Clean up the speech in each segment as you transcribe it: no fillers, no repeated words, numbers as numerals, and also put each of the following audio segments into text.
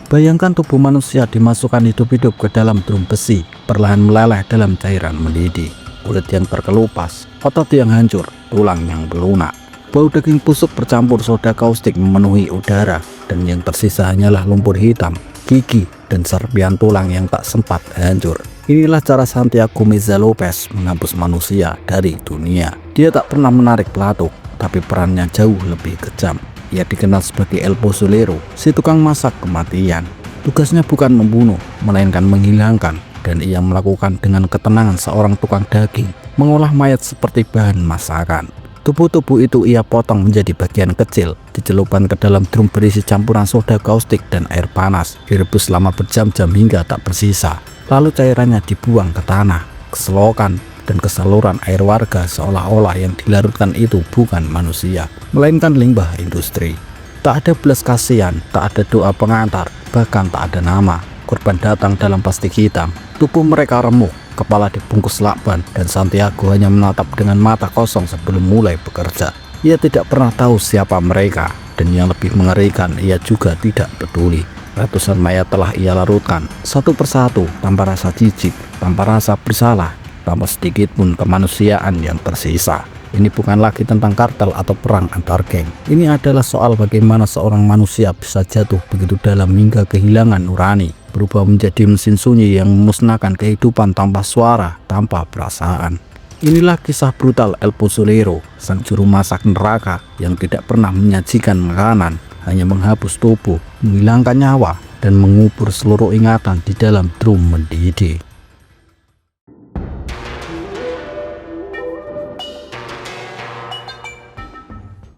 Bayangkan tubuh manusia dimasukkan hidup-hidup ke dalam drum besi, perlahan meleleh dalam cairan mendidih. Kulit yang terkelupas, otot yang hancur, tulang yang melunak. Bau daging busuk bercampur soda kaustik memenuhi udara, dan yang tersisa hanyalah lumpur hitam, gigi, dan serpihan tulang yang tak sempat hancur. Inilah cara Santiago Meza Lopez menghapus manusia dari dunia. Dia tak pernah menarik pelatuk, tapi perannya jauh lebih kejam. Ia dikenal sebagai El Pozolero, si tukang masak kematian. Tugasnya bukan membunuh, melainkan menghilangkan, dan ia melakukan dengan ketenangan seorang tukang daging, mengolah mayat seperti bahan masakan. Tubuh-tubuh itu ia potong menjadi bagian kecil, dicelupkan ke dalam drum berisi campuran soda kaustik dan air panas, direbus selama berjam-jam hingga tak bersisa. Lalu cairannya dibuang ke tanah, ke selokan, dan ke saluran air warga, seolah-olah yang dilarutkan itu bukan manusia, melainkan limbah industri. Tak ada belas kasihan, tak ada doa pengantar, bahkan tak ada nama. Korban datang dalam plastik hitam, tubuh mereka remuk, kepala dibungkus lakban, dan Santiago hanya menatap dengan mata kosong sebelum mulai bekerja. Ia tidak pernah tahu siapa mereka, dan yang lebih mengerikan, ia juga tidak peduli. Ratusan mayat telah ia larutkan, satu persatu, tanpa rasa jijik, tanpa rasa bersalah, tanpa sedikit pun kemanusiaan yang tersisa. Ini bukan lagi tentang kartel atau perang antar geng. Ini adalah soal bagaimana seorang manusia bisa jatuh begitu dalam hingga kehilangan nurani, berubah menjadi mesin sunyi yang memusnahkan kehidupan tanpa suara, tanpa perasaan. Inilah kisah brutal El Pozolero, sang juru masak neraka yang tidak pernah menyajikan makanan, hanya menghapus tubuh, menghilangkan nyawa, dan mengubur seluruh ingatan di dalam drum mendidih.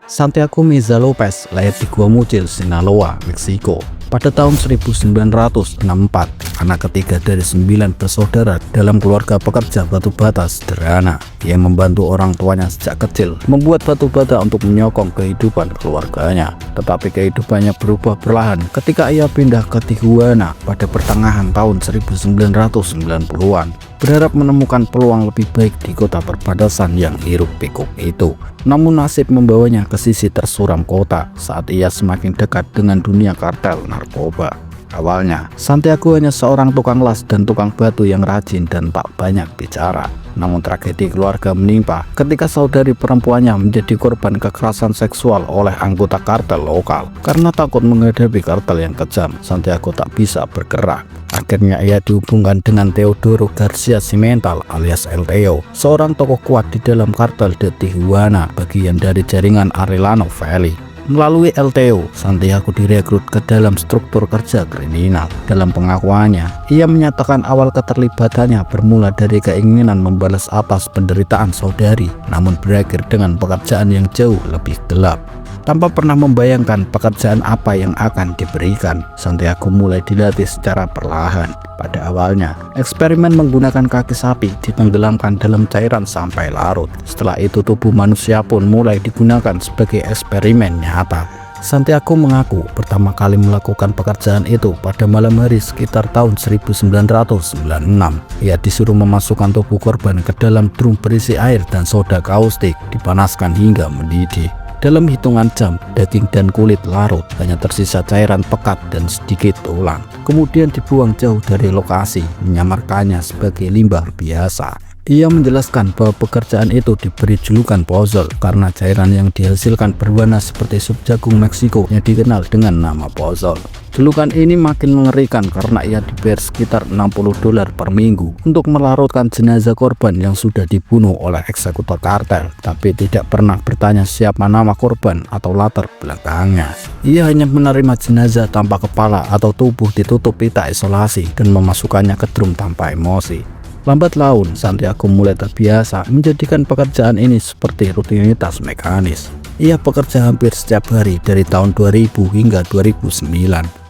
Santiago Meza Lopez lahir di Gua Mucil, Sinaloa, Meksiko pada tahun 1964, anak ketiga dari 9 bersaudara dalam keluarga pekerja batu bata sederhana. Dia membantu orang tuanya sejak kecil membuat batu bata untuk menyokong kehidupan keluarganya. Tetapi kehidupannya berubah perlahan ketika ia pindah ke Tijuana pada pertengahan tahun 1990-an, berharap menemukan peluang lebih baik di kota perbatasan yang hiruk pikuk itu. Namun nasib membawanya ke sisi tersuram kota saat ia semakin dekat dengan dunia kartel narkoba. Awalnya, Santiago hanya seorang tukang las dan tukang batu yang rajin dan tak banyak bicara. Namun tragedi keluarga menimpa ketika saudari perempuannya menjadi korban kekerasan seksual oleh anggota kartel lokal. Karena takut menghadapi kartel yang kejam, Santiago tak bisa bergerak. Akhirnya ia dihubungkan dengan Teodoro Garcia Cimental alias El Teo, seorang tokoh kuat di dalam kartel de Tijuana, bagian dari jaringan Arellano Valley. Melalui El Teo, Santiago direkrut ke dalam struktur kerja kriminal. Dalam pengakuannya, ia menyatakan awal keterlibatannya bermula dari keinginan membalas atas penderitaan saudari, namun berakhir dengan pekerjaan yang jauh lebih gelap. Tanpa pernah membayangkan pekerjaan apa yang akan diberikan, Santiago mulai dilatih secara perlahan. Pada awalnya, eksperimen menggunakan kaki sapi ditenggelamkan dalam cairan sampai larut. Setelah itu tubuh manusia pun mulai digunakan sebagai eksperimen nyata. Santiago mengaku pertama kali melakukan pekerjaan itu pada malam hari sekitar tahun 1996. Ia disuruh memasukkan tubuh korban ke dalam drum berisi air dan soda kaustik, dipanaskan hingga mendidih. Dalam hitungan jam, daging dan kulit larut, hanya tersisa cairan pekat dan sedikit tulang. Kemudian dibuang jauh dari lokasi, menyamarkannya sebagai limbah biasa. Ia menjelaskan bahwa pekerjaan itu diberi julukan pozol karena cairan yang dihasilkan berwarna seperti sup jagung Meksiko yang dikenal dengan nama pozol. Julukan ini makin mengerikan karena ia dibayar sekitar $60 per minggu untuk melarutkan jenazah korban yang sudah dibunuh oleh eksekutor kartel, tapi tidak pernah bertanya siapa nama korban atau latar belakangnya. Ia hanya menerima jenazah tanpa kepala atau tubuh ditutup pita isolasi dan memasukkannya ke drum tanpa emosi. Lambat laun, Santiago mulai terbiasa menjadikan pekerjaan ini seperti rutinitas mekanis. Ia bekerja hampir setiap hari dari tahun 2000 hingga 2009,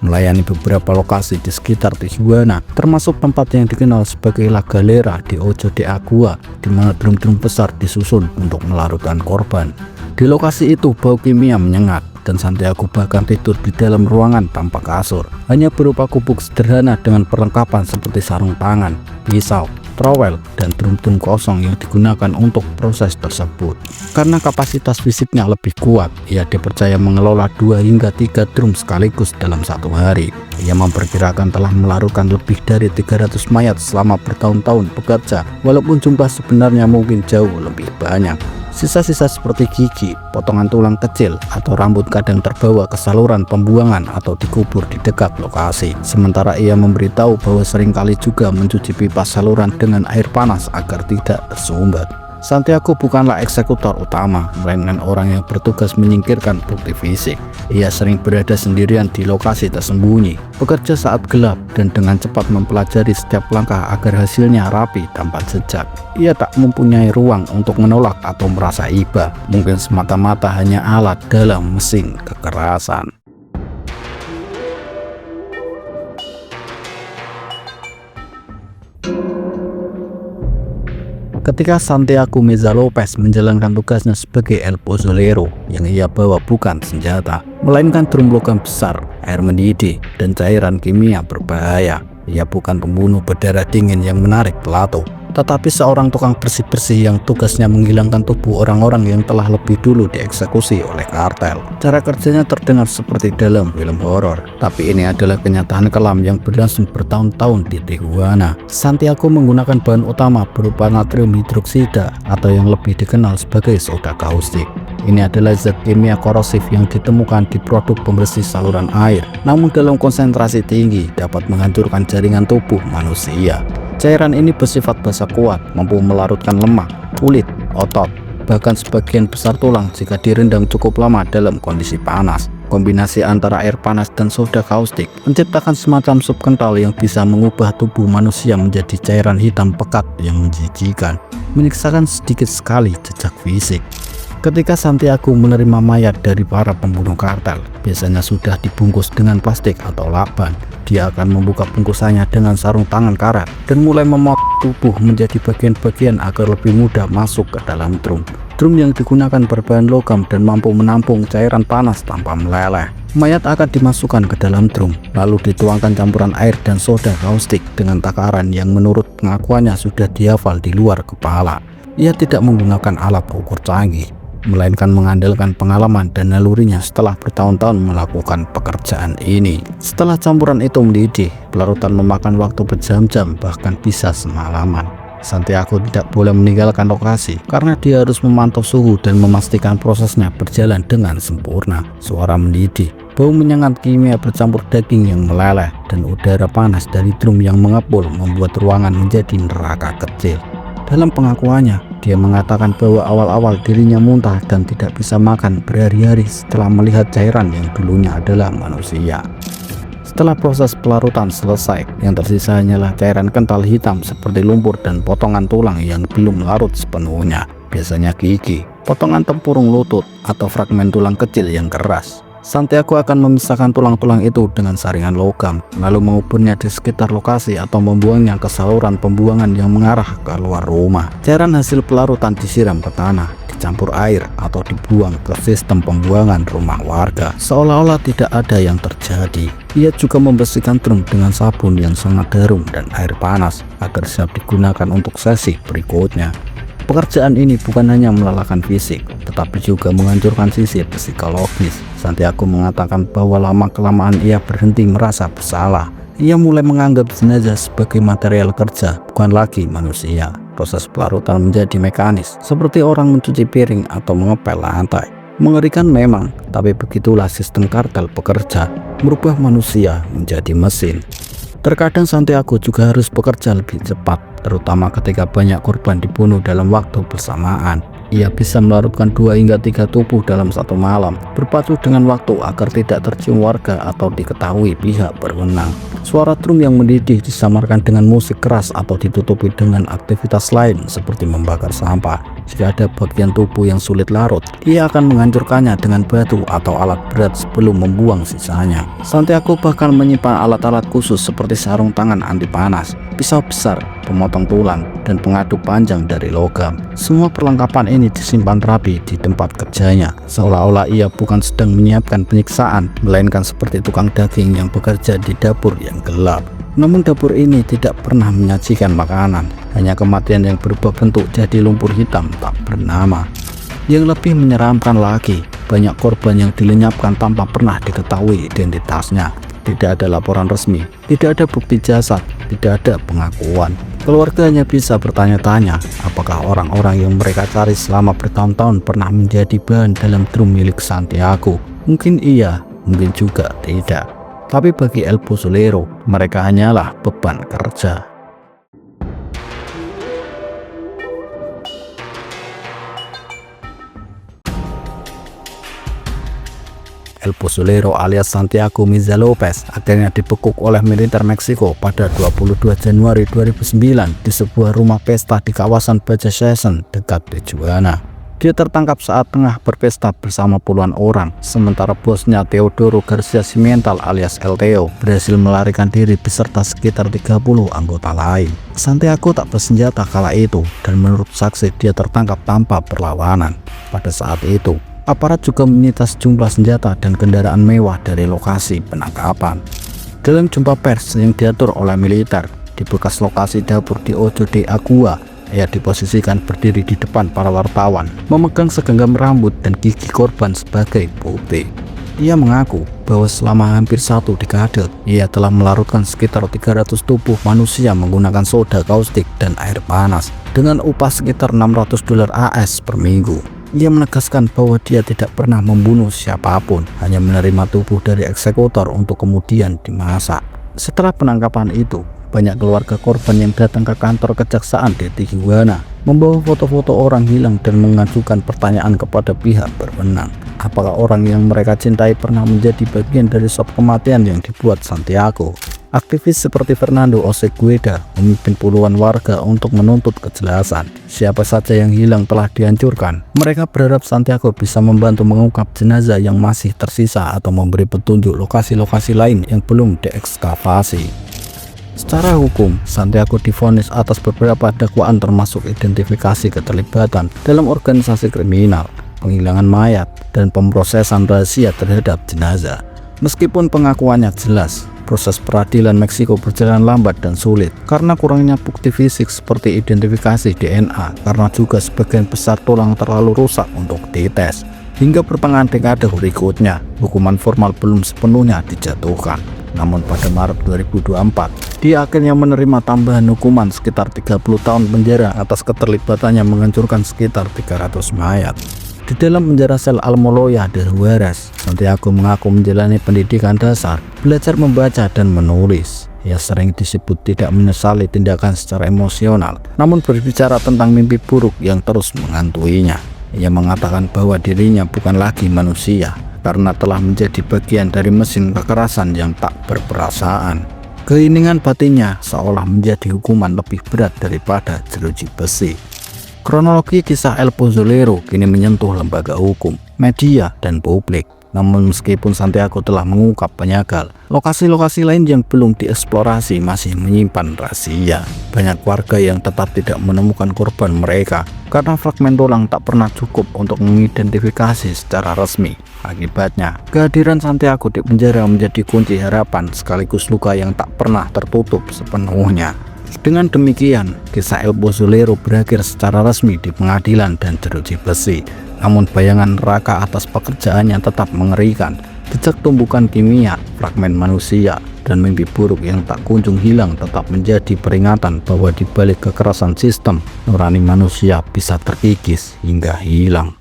melayani beberapa lokasi di sekitar Tijuana, termasuk tempat yang dikenal sebagai La Galera di Ojo de Agua, di mana drum-drum besar disusun untuk melarutkan korban. Di lokasi itu, bau kimia menyengat, dan Santiago bahkan tidur di dalam ruangan tanpa kasur, hanya berupa gubuk sederhana dengan perlengkapan seperti sarung tangan, pisau, trowel, dan drum-drum kosong yang digunakan untuk proses tersebut. Karena kapasitas fisiknya lebih kuat, ia dipercaya mengelola 2 hingga 3 drum sekaligus dalam satu hari. Ia memperkirakan telah melarutkan lebih dari 300 mayat selama bertahun-tahun bekerja, walaupun jumlah sebenarnya mungkin jauh lebih banyak. Sisa-sisa seperti gigi, potongan tulang kecil, atau rambut kadang terbawa ke saluran pembuangan atau dikubur di dekat lokasi. Sementara ia memberitahu bahwa seringkali juga mencuci pipa saluran dengan air panas agar tidak tersumbat. Santiago bukanlah eksekutor utama, melainkan orang yang bertugas menyingkirkan bukti fisik. Ia sering berada sendirian di lokasi tersembunyi, bekerja saat gelap, dan dengan cepat mempelajari setiap langkah agar hasilnya rapi tanpa jejak. Ia tak mempunyai ruang untuk menolak atau merasa iba, mungkin semata-mata hanya alat dalam mesin kekerasan. Ketika Santiago Meza Lopez menjalankan tugasnya sebagai El Pozolero, yang ia bawa bukan senjata, melainkan drum logam besar, air mendidih, dan cairan kimia berbahaya. Ia bukan pembunuh berdarah dingin yang menarik pelato, tetapi seorang tukang bersih-bersih yang tugasnya menghilangkan tubuh orang-orang yang telah lebih dulu dieksekusi oleh kartel. Cara kerjanya terdengar seperti dalam film horor, tapi ini adalah kenyataan kelam yang berlangsung bertahun-tahun di Tijuana. Santiago menggunakan bahan utama berupa natrium hidroksida atau yang lebih dikenal sebagai soda kaustik. Ini adalah zat kimia korosif yang ditemukan di produk pembersih saluran air, namun dalam konsentrasi tinggi dapat menghancurkan jaringan tubuh manusia. Cairan ini bersifat basa kuat, mampu melarutkan lemak, kulit, otot, bahkan sebagian besar tulang jika direndam cukup lama dalam kondisi panas. Kombinasi antara air panas dan soda kaustik menciptakan semacam sup kental yang bisa mengubah tubuh manusia menjadi cairan hitam pekat yang menjijikan, menyisakan sedikit sekali jejak fisik. Ketika Santiago menerima mayat dari para pembunuh kartel, biasanya sudah dibungkus dengan plastik atau lakban. Dia akan membuka bungkusannya dengan sarung tangan karat dan mulai memotong tubuh menjadi bagian-bagian agar lebih mudah masuk ke dalam drum. Drum yang digunakan berbahan logam dan mampu menampung cairan panas tanpa meleleh. Mayat akan dimasukkan ke dalam drum, lalu dituangkan campuran air dan soda kaustik dengan takaran yang menurut pengakuannya sudah dihafal di luar kepala. Ia tidak menggunakan alat ukur canggih, melainkan mengandalkan pengalaman dan nalurinya setelah bertahun-tahun melakukan pekerjaan ini. Setelah campuran itu mendidih, pelarutan memakan waktu berjam-jam, bahkan bisa semalaman. Santiago tidak boleh meninggalkan lokasi karena dia harus memantau suhu dan memastikan prosesnya berjalan dengan sempurna. Suara mendidih, bau menyengat kimia bercampur daging yang meleleh, dan udara panas dari drum yang mengepul membuat ruangan menjadi neraka kecil. Dalam pengakuannya, dia mengatakan bahwa awal-awal dirinya muntah dan tidak bisa makan berhari-hari setelah melihat cairan yang dulunya adalah manusia. Setelah proses pelarutan selesai, yang tersisa hanyalah cairan kental hitam seperti lumpur dan potongan tulang yang belum larut sepenuhnya, biasanya gigi, potongan tempurung lutut, atau fragmen tulang kecil yang keras. Santiago akan memisahkan tulang-tulang itu dengan saringan logam, lalu menguburnya di sekitar lokasi atau membuangnya ke saluran pembuangan yang mengarah ke luar rumah. Cairan hasil pelarutan disiram ke tanah, dicampur air, atau dibuang ke sistem pembuangan rumah warga, seolah-olah tidak ada yang terjadi. Ia juga membersihkan drum dengan sabun yang sangat harum dan air panas agar siap digunakan untuk sesi berikutnya. Pekerjaan ini bukan hanya melelahkan fisik, tetapi juga menghancurkan sisi psikologis. Santiago mengatakan bahwa lama-kelamaan ia berhenti merasa bersalah. Ia mulai menganggap jenazah sebagai material kerja, bukan lagi manusia. Proses pelarutan menjadi mekanis, seperti orang mencuci piring atau mengepel lantai. Mengerikan memang, tapi begitulah sistem kartel bekerja, merubah manusia menjadi mesin. Terkadang Santiago juga harus bekerja lebih cepat, terutama ketika banyak korban dibunuh dalam waktu bersamaan. Ia bisa melarutkan 2 hingga 3 tubuh dalam satu malam, berpacu dengan waktu agar tidak tercium warga atau diketahui pihak berwenang. Suara drum yang mendidih disamarkan dengan musik keras atau ditutupi dengan aktivitas lain seperti membakar sampah. Jika ada bagian tubuh yang sulit larut, ia akan menghancurkannya dengan batu atau alat berat sebelum membuang sisanya. Santiago bahkan menyimpan alat-alat khusus seperti sarung tangan anti panas, pisau besar, pemotong tulang, dan pengaduk panjang dari logam. Semua perlengkapan ini disimpan rapi di tempat kerjanya, seolah-olah ia bukan sedang menyiapkan penyiksaan, melainkan seperti tukang daging yang bekerja di dapur yang gelap. Namun dapur ini tidak pernah menyajikan makanan, hanya kematian yang berubah bentuk jadi lumpur hitam tak bernama. Yang lebih menyeramkan lagi, banyak korban yang dilenyapkan tanpa pernah diketahui identitasnya. Tidak ada laporan resmi, tidak ada bukti jasad, tidak ada pengakuan. Keluarga hanya bisa bertanya-tanya, apakah orang-orang yang mereka cari selama bertahun-tahun pernah menjadi bahan dalam drum milik Santiago? Mungkin iya, mungkin juga tidak. Tapi bagi El Pozzolero, mereka hanyalah beban kerja. El Pozzolero alias Santiago Miza Lopez akhirnya dibekuk oleh militer Meksiko pada 22 Januari 2009 di sebuah rumah pesta di kawasan Baja Session dekat Tijuana. Dia tertangkap saat tengah berpesta bersama puluhan orang, sementara bosnya Teodoro Garcia Cimental alias El Teo berhasil melarikan diri beserta sekitar 30 anggota lain. Santiago tak bersenjata kala itu dan menurut saksi dia tertangkap tanpa perlawanan. Pada saat itu, aparat juga menyita sejumlah senjata dan kendaraan mewah dari lokasi penangkapan. Dalam jumpa pers yang diatur oleh militer di bekas lokasi dapur di Ojo de Agua, ia diposisikan berdiri di depan para wartawan, memegang segenggam rambut dan gigi korban sebagai bukti. Ia mengaku bahwa selama hampir 1 dekade, ia telah melarutkan sekitar 300 tubuh manusia menggunakan soda kaustik dan air panas dengan upah sekitar $600 AS per minggu. Ia menegaskan bahwa dia tidak pernah membunuh siapapun, hanya menerima tubuh dari eksekutor untuk kemudian dimasak. Setelah penangkapan itu, banyak keluarga korban yang datang ke kantor kejaksaan di Tijuana membawa foto-foto orang hilang dan mengajukan pertanyaan kepada pihak berwenang. Apakah orang yang mereka cintai pernah menjadi bagian dari sop kematian yang dibuat Santiago? Aktivis seperti Fernando Osegueda memimpin puluhan warga untuk menuntut kejelasan. Siapa saja yang hilang telah dihancurkan. Mereka berharap Santiago bisa membantu mengungkap jenazah yang masih tersisa atau memberi petunjuk lokasi-lokasi lain yang belum diekskavasi. Secara hukum, Santiago divonis atas beberapa dakwaan termasuk identifikasi keterlibatan dalam organisasi kriminal, penghilangan mayat, dan pemrosesan rahasia terhadap jenazah. Meskipun pengakuannya jelas, proses peradilan Meksiko berjalan lambat dan sulit karena kurangnya bukti fisik seperti identifikasi DNA, karena juga sebagian besar tulang terlalu rusak untuk dites. Hingga pertengahan dekade berikutnya, hukuman formal belum sepenuhnya dijatuhkan. Namun pada Maret 2024, dia akhirnya menerima tambahan hukuman sekitar 30 tahun penjara atas keterlibatannya menghancurkan sekitar 300 mayat. Di dalam penjara sel Almoloya de Juarez, Santiago mengaku menjalani pendidikan dasar, belajar membaca dan menulis. Ia sering disebut tidak menyesali tindakan secara emosional, namun berbicara tentang mimpi buruk yang terus menghantuinya. Ia mengatakan bahwa dirinya bukan lagi manusia, karena telah menjadi bagian dari mesin kekerasan yang tak berperasaan. Keiningan batinnya seolah menjadi hukuman lebih berat daripada jeruji besi. Kronologi kisah El Pozzolero kini menyentuh lembaga hukum, media, dan publik. Namun meskipun Santiago telah mengungkap penyagal, lokasi-lokasi lain yang belum dieksplorasi masih menyimpan rahasia. Banyak warga yang tetap tidak menemukan korban mereka karena fragmen tulang tak pernah cukup untuk mengidentifikasi secara resmi. Akibatnya, kehadiran Santiago di penjara menjadi kunci harapan sekaligus luka yang tak pernah tertutup sepenuhnya. Dengan demikian, kisah El Pozzolero berakhir secara resmi di pengadilan dan jeruji besi. Namun bayangan neraka atas pekerjaannya tetap mengerikan. Jejak tumbukan kimia, fragmen manusia, dan mimpi buruk yang tak kunjung hilang tetap menjadi peringatan bahwa di balik kekerasan sistem, nurani manusia bisa terkikis hingga hilang.